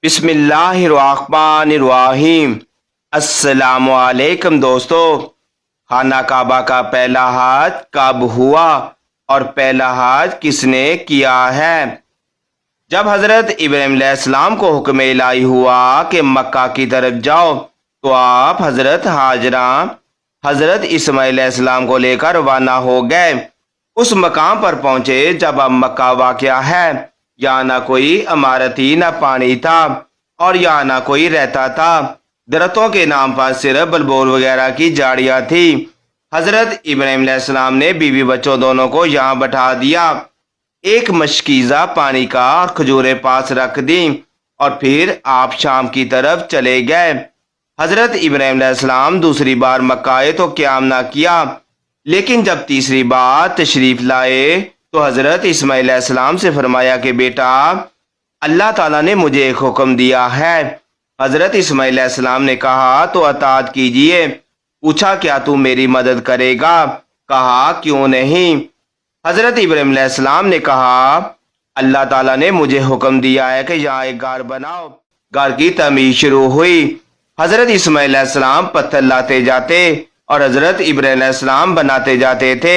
بسم اللہ الرحمن الرحیم۔ السلام علیکم دوستو۔ خانہ کعبہ کا پہلا حج کب ہوا اور پہلا حج کس نے کیا ہے؟ جب حضرت ابراہیم علیہ السلام کو حکم الہی ہوا کہ مکہ کی طرف جاؤ تو آپ حضرت ہاجرہ حضرت اسماعیل علیہ السلام کو لے کر روانہ ہو گئے۔ اس مقام پر پہنچے جب اب مکہ واقع ہے، یہاں نہ کوئی عمارتی نہ پانی تھا اور یہاں نہ کوئی رہتا تھا، درختوں کے نام پر صرف بلبول وغیرہ کی جھاڑیاں تھی۔ حضرت ابراہیم علیہ السلام نے بیوی بچوں دونوں کو یہاں بٹھا دیا، ایک مشکیزہ پانی کا اور کھجوریں پاس رکھ دی اور پھر آپ شام کی طرف چلے گئے۔ حضرت ابراہیم علیہ السلام دوسری بار مکہ آئے تو قیام نہ کیا، لیکن جب تیسری بار تشریف لائے تو حضرت اسماعیل علیہ السلام سے فرمایا کہ بیٹا، اللہ تعالیٰ نے مجھے ایک حکم دیا ہے۔ حضرت اسماعیل علیہ السلام نے کہا تو اطاعت کیجئے۔ پوچھا کیا تو میری مدد کرے گا؟ کہا کیوں نہیں؟ حضرت ابراہیم علیہ السلام نے کہا اللہ تعالیٰ نے مجھے حکم دیا ہے کہ یہاں ایک گھر بناؤ۔ گھر کی تعمیر شروع ہوئی۔ حضرت اسماعیل علیہ السلام پتھر لاتے جاتے اور حضرت ابراہیم علیہ السلام بناتے جاتے تھے۔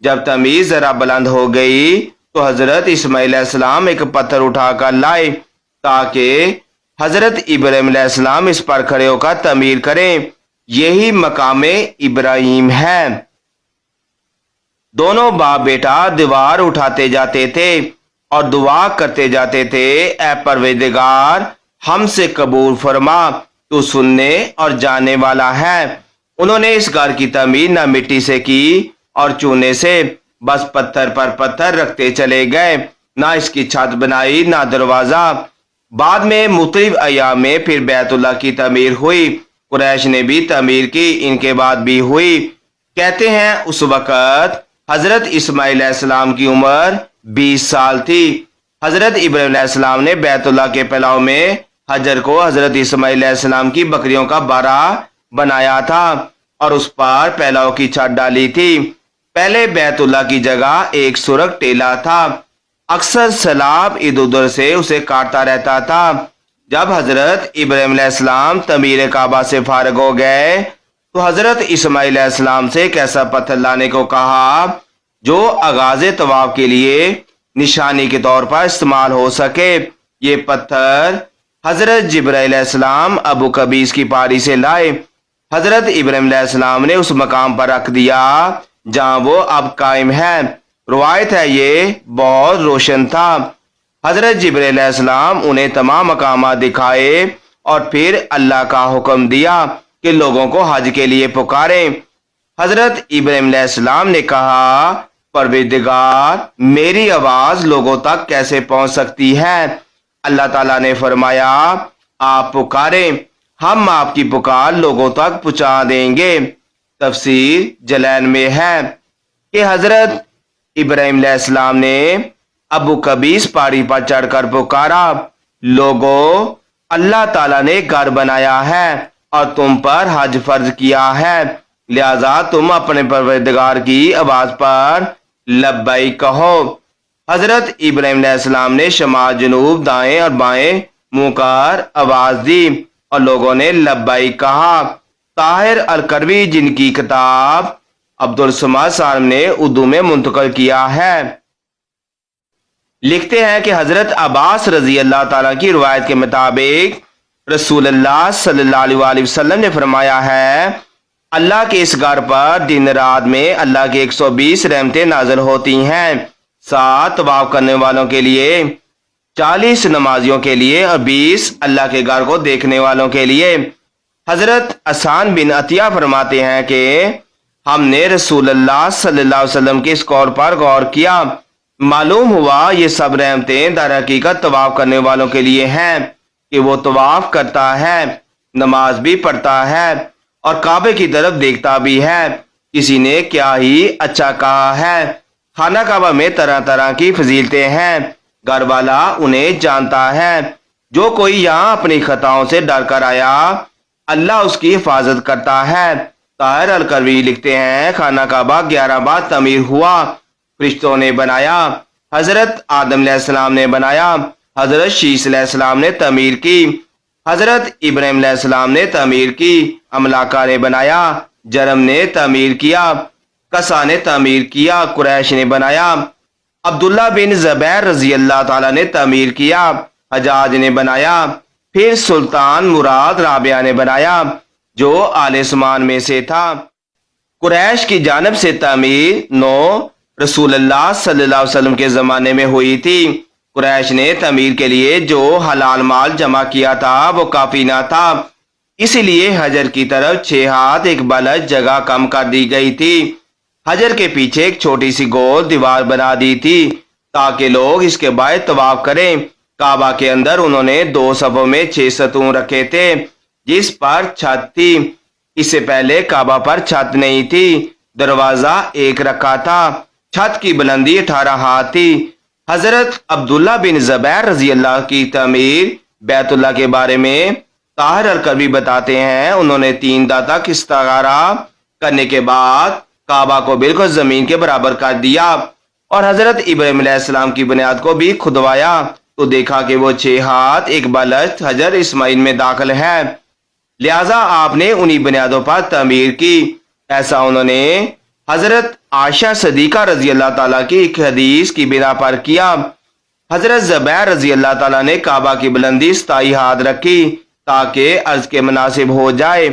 جب تعمیر ذرا بلند ہو گئی تو حضرت اسماعیل علیہ السلام ایک پتھر اٹھا کر لائے تاکہ حضرت ابراہیم علیہ السلام اس پر کھڑے ہو کر تعمیر کریں۔ یہی مقام ابراہیم ہے۔ دونوں باپ بیٹا دیوار اٹھاتے جاتے تھے اور دعا کرتے جاتے تھے، اے پروردگار ہم سے قبول فرما، تو سننے اور جاننے والا ہے۔ انہوں نے اس گھر کی تعمیر نہ مٹی سے کی اور چونے سے، بس پتھر پر پتھر رکھتے چلے گئے، نہ اس کی چھت بنائی نہ دروازہ۔ بعد میں مختلف ایام میں پھر بیت اللہ کی تعمیر ہوئی۔ قریش نے بھی تعمیر کی، ان کے بعد بھی ہوئی۔ کہتے ہیں اس وقت حضرت اسماعیل علیہ السلام کی عمر 20 سال تھی۔ حضرت ابراہیم علیہ السلام نے بیت اللہ کے پھیلاؤ میں حجر کو حضرت اسماعیل علیہ السلام کی بکریوں کا بارہ بنایا تھا اور اس پر پھیلاؤ کی چھت ڈالی تھی۔ پہلے بیت اللہ کی جگہ ایک سرخ ٹیلا تھا، اکثر سیلاب ادھر ادھر سے اسے کاٹتا رہتا تھا۔ جب حضرت ابراہیم علیہ السلام تعمیر کعبہ سے فارغ ہو گئے تو حضرت اسماعیل علیہ السلام سے ایک ایسا پتھر لانے کو کہا جو آغاز طواف کے لیے نشانی کے طور پر استعمال ہو سکے۔ یہ پتھر حضرت جبرائیل علیہ السلام ابو قبیس کی پہاڑی سے لائے۔ حضرت ابراہیم علیہ السلام نے اس مقام پر رکھ دیا جہاں وہ اب قائم ہے۔ روایت ہے یہ بہت روشن تھا۔ حضرت جبرائیل علیہ السلام انہیں تمام مقامات دکھائے اور پھر اللہ کا حکم دیا کہ لوگوں کو حج کے لیے پکاریں۔ حضرت ابراہیم علیہ السلام نے کہا پروردگار میری آواز لوگوں تک کیسے پہنچ سکتی ہے؟ اللہ تعالیٰ نے فرمایا آپ پکاریں، ہم آپ کی پکار لوگوں تک پہنچا دیں گے۔ تفسیر جلین میں ہے کہ حضرت ابراہیم علیہ السلام نے ابو قبیس پہاڑی پر چڑھ کر پکارا، لوگوں اللہ تعالیٰ نے گھر بنایا ہے اور تم پر حج فرض کیا ہے، لہذا تم اپنے پروردگار کی آواز پر لبیک کہو۔ حضرت ابراہیم علیہ السلام نے شمال جنوب دائیں اور بائیں منہ کر آواز دی اور لوگوں نے لبیک کہا۔ طاہر الکروی جن کی کتاب عبدالصمد صاحب نے اردو میں منتقل کیا ہے، لکھتے ہیں کہ حضرت عباس رضی اللہ تعالیٰ کی روایت کے مطابق رسول اللہ صلی اللہ علیہ وسلم نے فرمایا ہے اللہ کے اس گھر پر دن رات میں اللہ کی 120 رحمتیں نازل ہوتی ہیں، 7 طواف کرنے والوں کے لیے، 40 نمازیوں کے لیے اور 20 اللہ کے گھر کو دیکھنے والوں کے لیے۔ حضرت حسان بن عطیہ فرماتے ہیں کہ ہم نے رسول اللہ صلی اللہ علیہ وسلم کے اس قول پر غور کیا، معلوم ہوا یہ سب رحمتیں در حقیقت طواف کرنے والوں کے لیے ہیں کہ وہ طواف کرتا ہے، نماز بھی پڑھتا ہے اور کعبے کی طرف دیکھتا بھی ہے۔ کسی نے کیا ہی اچھا کہا ہے، خانہ کعبہ میں طرح طرح کی فضیلتیں ہیں، گھر والا انہیں جانتا ہے۔ جو کوئی یہاں اپنی خطاؤں سے ڈر کر آیا اللہ اس کی حفاظت کرتا ہے۔ طاہر الکروی لکھتے ہیں خانہ کعبہ 11 بار تعمیر ہوا، فرشتوں نے بنایا، حضرت آدم علیہ السلام نے بنایا، حضرت شیس علیہ السلام نے تعمیر کی، حضرت ابراہیم علیہ السلام نے تعمیر کی، املاکہ نے بنایا، جرم نے تعمیر کیا، کسا نے تعمیر کیا، قریش نے بنایا، عبداللہ بن زبیر رضی اللہ تعالیٰ نے تعمیر کیا، حجاج نے بنایا، پھر سلطان مراد رابعہ نے بنایا جو آل عثمان میں سے تھا۔ قریش کی جانب سے تعمیر 9 رسول اللہ صلی اللہ علیہ وسلم کے زمانے میں ہوئی تھی۔ قریش نے تعمیر کے لیے جو حلال مال جمع کیا تھا وہ کافی نہ تھا، اسی لیے حجر کی طرف 6 ہاتھ ایک بلد جگہ کم کر دی گئی تھی۔ حجر کے پیچھے ایک چھوٹی سی گول دیوار بنا دی تھی تاکہ لوگ اس کے باہر طواف کریں۔ کعبہ کے اندر انہوں نے 2 صفوں میں 6 ستون رکھے تھے جس پر چھت تھی۔ اس سے پہلے کعبہ پر چھت نہیں تھی، دروازہ ایک رکھا تھا، چھت کی بلندی 18 ہاتھ تھی۔ حضرت عبداللہ بن زبیر رضی اللہ کی تعمیر بیت اللہ کے بارے میں طاہر الکربی بتاتے ہیں، انہوں نے 3 دہ تک استعارہ کرنے کے بعد کعبہ کو بالکل زمین کے برابر کر دیا اور حضرت ابراہیم علیہ السلام کی بنیاد کو بھی کھدوایا تو دیکھا کہ وہ 6 ہاتھ ایک بلد حجر اسماعیل میں داخل ہے، لہذا آپ نے انہی بنیادوں پر تعمیر کی۔ ایسا انہوں نے حضرت عائشہ صدیقہ رضی اللہ تعالیٰ کی ایک حدیث کی بنا پر کیا۔ حضرت زبیر رضی اللہ تعالیٰ نے کعبہ کی بلندی 27 ہاتھ رکھی تاکہ عرض کے مناسب ہو جائے،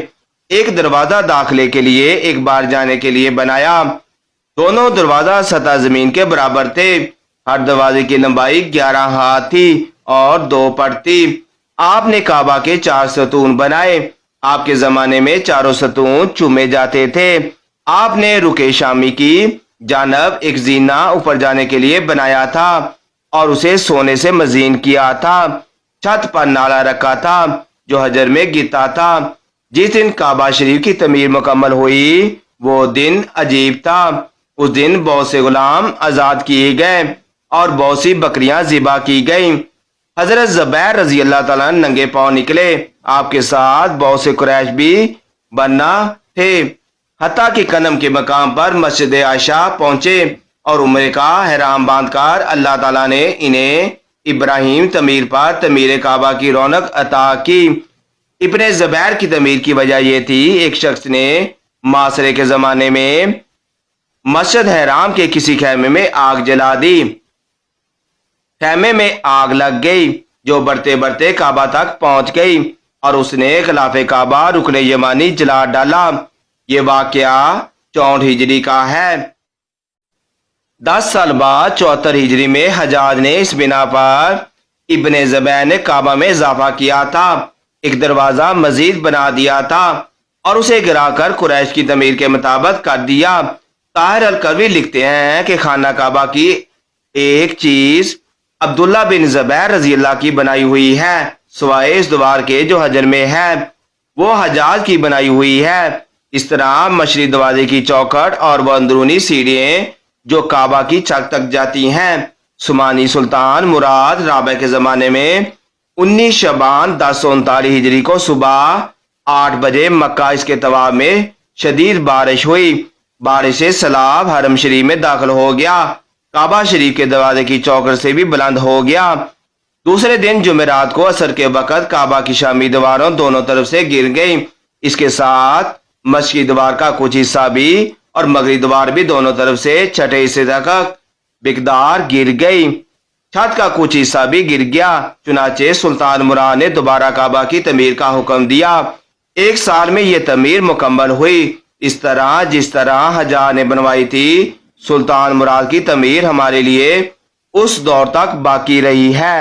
ایک دروازہ داخلے کے لیے ایک بار جانے کے لیے بنایا، دونوں دروازہ سطح زمین کے برابر تھے، ہر دروازے کی لمبائی 11 ہاتھ تھی اور 2 پٹ تھی۔ آپ نے کعبہ کے 4 ستون بنائے، آپ کے زمانے میں چاروں ستون چومے جاتے تھے۔ آپ نے رکن شامی کی جانب ایک زینہ اوپر جانے کے لیے بنایا تھا اور اسے سونے سے مزین کیا تھا، چھت پر نالا رکھا تھا جو حجر میں گرتا تھا۔ جس دن کعبہ شریف کی تعمیر مکمل ہوئی وہ دن عجیب تھا، اس دن بہت سے غلام آزاد کیے گئے اور بہت سی بکریاں ذبح کی گئیں۔ حضرت زبیر رضی اللہ تعالیٰ ننگے پاؤں نکلے، آپ کے ساتھ بہت سے قریش بھی بننا تھے، حتیٰ کہ قدم کے مقام پر مسجد عائشہ پہنچے اور عمرے کا احرام باندھ کر اللہ تعالیٰ نے انہیں ابراہیم تعمیر پر تعمیر کعبہ کی رونق عطا کی۔ ابن زبیر کی تعمیر کی وجہ یہ تھی، ایک شخص نے معاصرے کے زمانے میں مسجد حرام کے کسی خیمے میں آگ جلا دی، خیمے میں آگ لگ گئی جو بڑھتے بڑھتے کعبہ تک پہنچ گئی اور اس نے خلاف کعبہ رکن یمانی جلا ڈالا۔ یہ واقعہ 64 ہجری کا ہے۔ 10 سال بعد 74 ہجری میں حجاج نے اس بنا پر ابن زبیر نے کعبہ میں اضافہ کیا تھا، ایک دروازہ مزید بنا دیا تھا اور اسے گرا کر قریش کی تعمیر کے مطابق کر دیا۔ طاہر الکروی لکھتے ہیں کہ خانہ کعبہ کی ایک چیز عبداللہ بن زبیر رضی اللہ کی بنائی ہوئی ہے، سوائے اس دیوار کے جو حجر میں ہے وہ حجاج کی بنائی ہوئی ہے۔ اس طرح مشرقی دروازے کی چوکھٹ اور وہ اندرونی سیڑھیاں جو کعبہ کی چھت تک جاتی ہیں، عثمانی سلطان مراد رابع کے زمانے میں 19 شعبان 1039 ہجری کو صبح 8 بجے مکہ اس کے طواف میں شدید بارش ہوئی، بارش سے سیلاب حرم شریف میں داخل ہو گیا، کعبہ شریف کے دروازے کی چوکھٹ سے بھی بلند ہو گیا۔ دوسرے دن جمعرات کو عصر کے وقت کعبہ کی شامی دیواروں دونوں طرف سے گر گئی، اس کے ساتھ مشرقی دیوار کا کچھ حصہ بھی اور مغربی دیوار بھی دونوں طرف سے چھٹے حصے تک بقدار گر گئی، چھت کا کچھ حصہ بھی گر گیا۔ چنانچہ سلطان مراد نے دوبارہ کعبہ کی تعمیر کا حکم دیا، 1 سال میں یہ تعمیر مکمل ہوئی، اس طرح جس طرح حجاج نے بنوائی تھی۔ سلطان مراد کی تعمیر ہمارے لیے اس دور تک باقی رہی ہے۔